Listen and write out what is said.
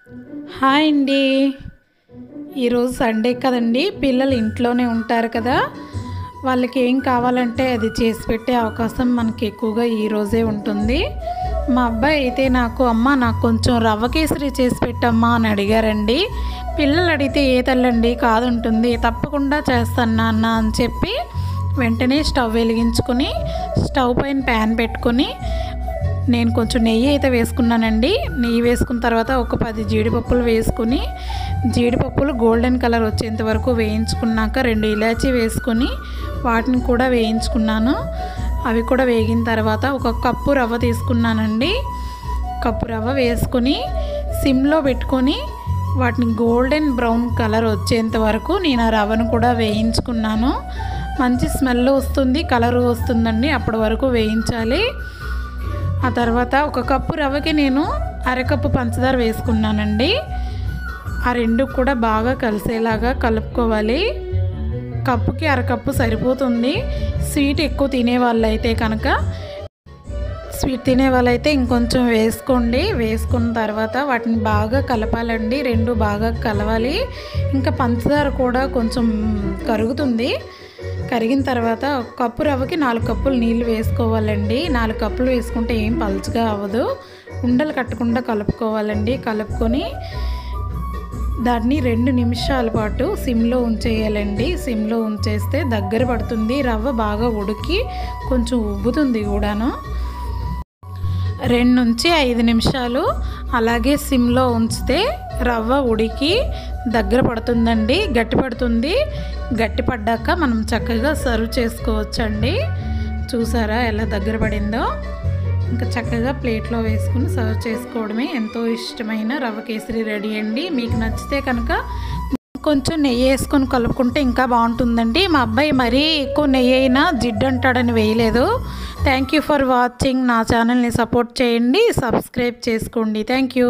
Hi అండి. ఈరోజు Sunday కదండి, పిల్లలు ఇంట్లోనే ఉంటారు కదా, వాళ్ళకి ఏం కావాలంటే అది చేసి పెట్టే అవకాశం మనకి ఎక్కువగా ఈరోజే ఉంటుంది. మా అబ్బాయి అయితే నాకు కొంచెం రవ్వ కేసరి చేసి పెట్టమ్మా అని అడిగారండి. పిల్లలు అడిగితే ఏ తల్లండి కాదుంటుంది, తప్పకుండా చేస్తాను నాన్న అని చెప్పి వెంటనే స్టవ్ వెలిగించుకొని స్టవ్ పైన ప్యాన్ పెట్టుకొని నేను కొంచెం నెయ్యి అయితే వేసుకున్నానండి. నెయ్యి వేసుకున్న తర్వాత ఒక 10 జీడిపప్పులు వేసుకొని, జీడిపప్పులు గోల్డెన్ కలర్ వచ్చేంత వరకు వేయించుకున్నాక 2 ఇలాచీ వేసుకొని వాటిని కూడా వేయించుకున్నాను. అవి కూడా వేగిన తర్వాత ఒక కప్పు రవ్వ తీసుకున్నానండి. కప్పు రవ్వ వేసుకొని సిమ్లో పెట్టుకొని వాటిని గోల్డెన్ బ్రౌన్ కలర్ వచ్చేంత వరకు నేను ఆ రవ్వను కూడా వేయించుకున్నాను. మంచి స్మెల్ వస్తుంది, కలర్ వస్తుందండి, అప్పటి వరకు వేయించాలి. ఆ తర్వాత ఒక కప్పు రవ్వకి నేను అరకప్పు పంచదార వేసుకున్నానండి. ఆ రెండు కూడా బాగా కలిసేలాగా కలుపుకోవాలి. కప్పుకి అరకప్పు సరిపోతుంది. స్వీట్ ఎక్కువ తినేవాళ్ళైతే కనుక, స్వీట్ తినే వాళ్ళైతే ఇంకొంచెం వేసుకోండి. వేసుకున్న తర్వాత వాటిని బాగా కలపాలండి, రెండు బాగా కలవాలి. ఇంకా పంచదార కూడా కొంచెం కరుగుతుంది. కరిగిన తర్వాత కప్పు రవ్వకి 4 కప్పులు నీళ్ళు వేసుకోవాలండి. 4 కప్పులు వేసుకుంటే ఏం పలుచగా అవ్వదు. ఉండలు కట్టకుండా కలుపుకోవాలండి. కలుపుకొని దాన్ని 2 నిమిషాల పాటు సిమ్లో ఉంచేయాలండి. సిమ్లో ఉంచేస్తే దగ్గర పడుతుంది. రవ్వ బాగా ఉడికి కొంచెం ఉబ్బుతుంది కూడాను. 2 నుంచి 5 నిమిషాలు అలాగే సిమ్లో ఉంచితే రవ్వ ఉడికి దగ్గర పడుతుందండి, గట్టి పడుతుంది. గట్టి పడ్డాక మనం చక్కగా సర్వ్ చేసుకోవచ్చండి. చూసారా ఎలా దగ్గర పడిందో? ఇంకా చక్కగా ప్లేట్లో వేసుకుని సర్వ్ చేసుకోవడమే. ఎంతో ఇష్టమైన రవ్వ కేసరి రెడీ అండి. మీకు నచ్చితే కనుక కొంచెం నెయ్యి వేసుకొని కలుపుకుంటే ఇంకా బాగుంటుందండి. మా అబ్బాయి మరీ ఎక్కువ నెయ్యి అయినా జిడ్డు అంటాడని వేయలేదు. Thank you for watching. నా ఛానల్ని సపోర్ట్ చేయండి, సబ్స్క్రైబ్ చేసుకోండి. Thank you.